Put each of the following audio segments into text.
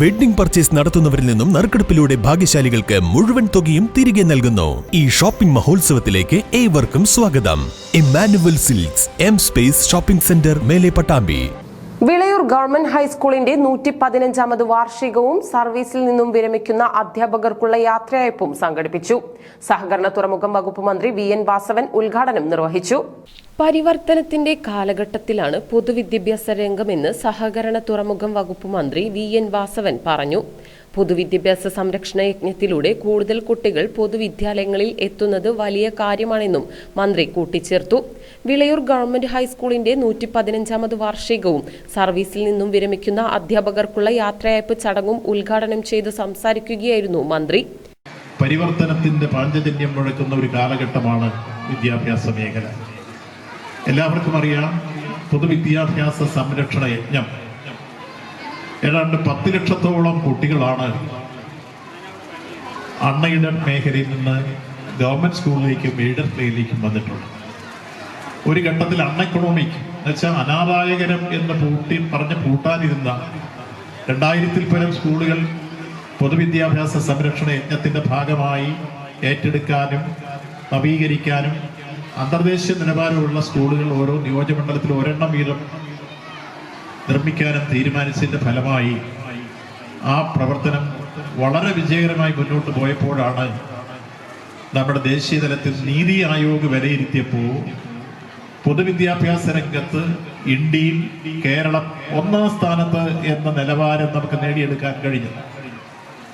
Wedding purchase നടത്തുന്നവരിൽ നിന്നും നറുക്കെടുപ്പിലൂടെ ഭാഗ്യശാലികൾക്ക് മുഴുവൻ തുകയും തിരികെ നൽകുന്നു. ഈ ഷോപ്പിംഗ് മഹോത്സവത്തിലേക്ക് ഏവർക്കും സ്വാഗതം. Emmanuel silks, M space shopping centre, മേലെ പട്ടാമ്പി. വിളയൂർ ഗവൺമെന്റ് ഹൈസ്കൂളിന്റെ 115ാമത് വാർഷികവും സർവീസിൽ നിന്നും വിരമിക്കുന്ന അധ്യാപകർക്കുള്ള യാത്രയയപ്പും സംഘടിപ്പിച്ചു. സഹകരണ തുറമുഖം വകുപ്പ് മന്ത്രി VN വാസവൻ ഉദ്ഘാടനം നിർവഹിച്ചു. പരിവർത്തനത്തിന്റെ കാലഘട്ടത്തിലാണ് പൊതുവിദ്യാഭ്യാസ രംഗമെന്ന് സഹകരണ തുറമുഖം വകുപ്പ് മന്ത്രി VN വാസവൻ പറഞ്ഞു. പൊതുവിദ്യാഭ്യാസ സംരക്ഷണ യജ്ഞത്തിലൂടെ കൂടുതൽ കുട്ടികൾ പൊതുവിദ്യാലയങ്ങളിൽ എത്തുന്നത് വലിയ കാര്യമാണെന്നും മന്ത്രി കൂട്ടിച്ചേർത്തു. വിളയൂർ ഗവൺമെന്റ് ഹൈസ്കൂളിന്റെ 115ാമത് വാർഷികവും സർവീസിൽ നിന്നും വിരമിക്കുന്ന അധ്യാപകർക്കുള്ള യാത്രയയപ്പ് ചടങ്ങും ഉദ്ഘാടനം ചെയ്ത് സംസാരിക്കുകയായിരുന്നു മന്ത്രി. പരിവർത്തനത്തിന്റെ പാഞ്ചജന്യം മുഴക്കുന്ന ഒരു കാലഘട്ടമാണ് വിദ്യാഭ്യാസ മേഖല. എല്ലാവർക്കും അറിയാം, പൊതുവിദ്യാഭ്യാസ സംരക്ഷണ യജ്ഞം ഏതാണ്ട് 10 ലക്ഷത്തോളം കുട്ടികളാണ് അൺഎയ്ഡഡ് മേഖലയിൽ നിന്ന് ഗവൺമെന്റ് സ്കൂളിലേക്കും എയ്ഡഡ് മേഖലയിലേക്കും വന്നിട്ടുള്ളത്. ഒരു ഘട്ടത്തിൽ അൺഎക്കണോമിക് എന്നുവെച്ചാൽ അനാദായകരം എന്ന് പറഞ്ഞ് പൂട്ടാനിരുന്ന 2000-ൽ പരം സ്കൂളുകൾ പൊതുവിദ്യാഭ്യാസ സംരക്ഷണ യജ്ഞത്തിന്റെ ഭാഗമായി ഏറ്റെടുക്കാനും നവീകരിക്കാനും അന്തർദേശീയ നിലവാരമുള്ള സ്കൂളുകൾ ഓരോ നിയോജകമണ്ഡലത്തിൽ ഒരെണ്ണം വീതം നിർമ്മിക്കാനും തീരുമാനിച്ചതിന്റെ ഫലമായി ആ പ്രവർത്തനം വളരെ വിജയകരമായി മുന്നോട്ട് പോയപ്പോഴാണ് നമ്മുടെ ദേശീയ തലത്തിൽ നീതി ആയോഗ് വിലയിരുത്തിയപ്പോൾ പൊതുവിദ്യാഭ്യാസ രംഗത്ത് ഇന്ത്യയിൽ കേരളം 1ാം സ്ഥാനത്ത് എന്ന നിലവാരം നമുക്ക് നേടിയെടുക്കാൻ കഴിഞ്ഞു.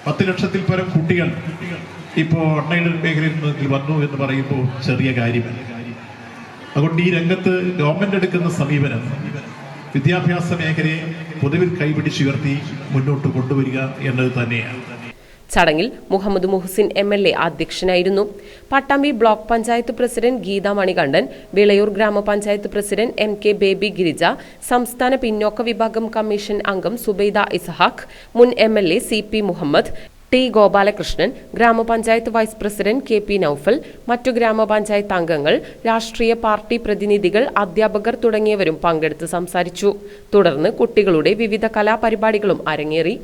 10 ലക്ഷത്തിൽ പരം കുട്ടികൾ ഇപ്പോൾ അൺഎയ്ഡഡ് മേഖലയിൽ നിന്ന് വന്നു എന്ന് പറയുമ്പോൾ ചെറിയ കാര്യമല്ല. അതുകൊണ്ട് ഈ രംഗത്ത് ഗവൺമെന്റ് എടുക്കുന്ന സമീപനം വിദ്യാഭ്യാസ മേഖലയെ പൊതുവിൽ കൈപിടിച്ചുയർത്തി മുന്നോട്ട് കൊണ്ടുവരിക എന്നത് തന്നെയാണ്. ചടങ്ങിൽ മുഹമ്മദ് മുഹസിൻ MLA അധ്യക്ഷനായിരുന്നു. പട്ടാമ്പി ബ്ലോക്ക് പഞ്ചായത്ത് പ്രസിഡന്റ് ഗീത മണികണ്ഠൻ, വിളയൂർ ഗ്രാമപഞ്ചായത്ത് പ്രസിഡന്റ് MK ബേബി ഗിരിജ, സംസ്ഥാന പിന്നോക്ക വിഭാഗം കമ്മീഷൻ അംഗം സുബൈദ ഇസഹാഖ്, മുൻ MLA CP Muhammad, T Gopalakrishnan, ഗ്രാമപഞ്ചായത്ത് വൈസ് പ്രസിഡന്റ് KP നൌഫൽ, മറ്റു ഗ്രാമപഞ്ചായത്ത് അംഗങ്ങൾ, രാഷ്ട്രീയ പാർട്ടി പ്രതിനിധികൾ, അധ്യാപകർ തുടങ്ങിയവരും പങ്കെടുത്ത് സംസാരിച്ചു. തുടർന്ന് കുട്ടികളുടെ വിവിധ കലാപരിപാടികളും അരങ്ങേറി.